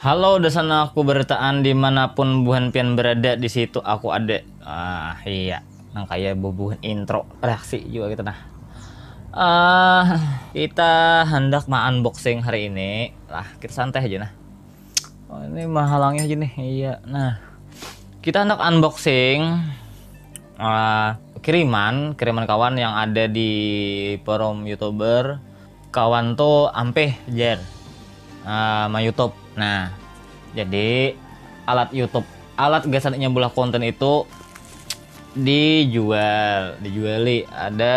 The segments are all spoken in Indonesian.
Halo, udah sana aku bertaan dimanapun buhan pian berada di situ aku ada. Iya, nang kayak bubuhan intro reaksi juga gitu nah. Ah, kita hendak unboxing hari ini. Lah, kita santai aja nah. Oh, ini mahalangnya aja nih. Iya. Nah, kita hendak unboxing kiriman kawan yang ada di forum YouTuber. Kawan tuh ampeh jar sama YouTube. Nah, jadi alat gasannya bola konten itu dijuali. Ada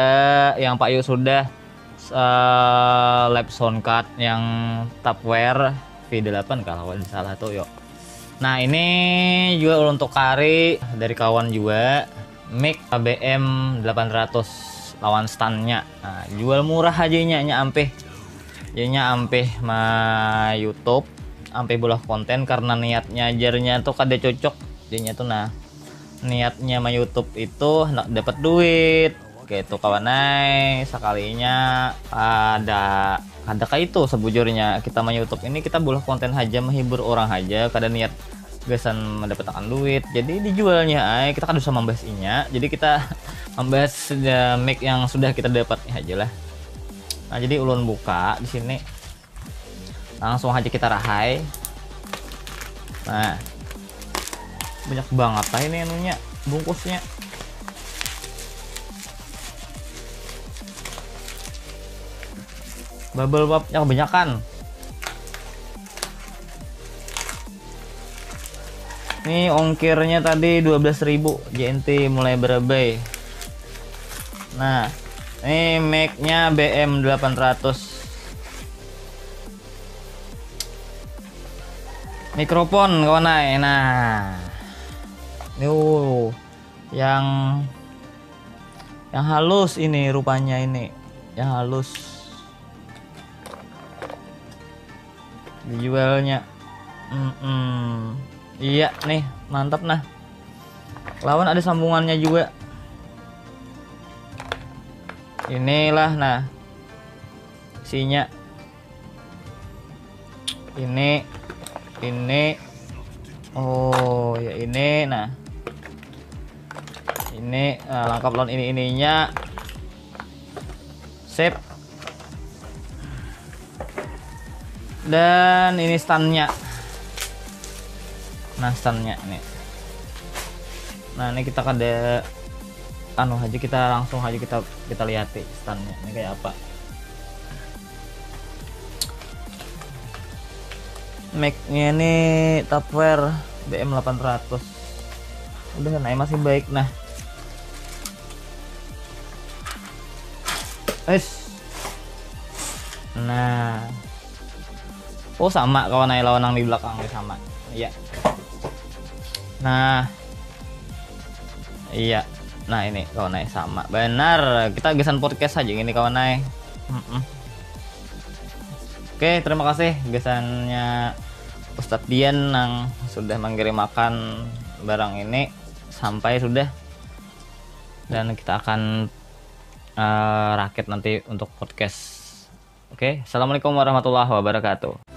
yang Pak Yu sudah lab soundcard yang Tupperware V8 kalau tidak salah tuh yuk. Nah, ini juga untuk kari dari kawan juga mic ABM 800 lawan standnya. Nah, jual murah aja nya ampeh. Jadinya ampeh ma YouTube sampai bola konten karena niatnya ajarnya tuh kada cocok jadinya tuh. Nah, niatnya sama YouTube itu hendak dapat duit kayak itu kawanai sekalinya ada kayak itu sebujurnya kita sama YouTube ini kita bola konten aja menghibur orang aja kada niat gasan mendapatkan duit jadi dijualnya kita kan bisa membahas inya jadi kita membahas mic yang sudah kita dapat aja lah. Nah, jadi ulun buka di sini langsung aja kita rahai. Nah, banyak banget lah ini anunya bungkusnya. Bubble wrapnya kebanyakan. Ini ongkirnya tadi 12.000 JNT mulai berabai. Nah, ini mic-nya BM 800. Mikrofon kawan. Nah, ini yang halus ini rupanya ini yang halus dijualnya. Iya nih mantap nah, lawan ada sambungannya juga inilah. Nah, isinya ini oh ya ini. Nah, ini lengkap lawan ininya sip. Dan ini standnya. Nah, standnya ini. Nah, ini kita kada anu aja, kita langsung aja kita lihat standnya ini kayak apa. Mic-nya ini Tupperware BM 800. Udah naik masih baik nah. Nah. Oh, sama kawan lawan yang di belakang sama. Iya. Nah. Iya. Nah, ini kawan sama. Benar, kita gesan podcast aja ini kawan. Oke, terima kasih gesannya Ustadz Dian yang sudah mengirimkan barang ini sampai sudah, dan kita akan rakit nanti untuk podcast. Oke, assalamualaikum warahmatullahi wabarakatuh.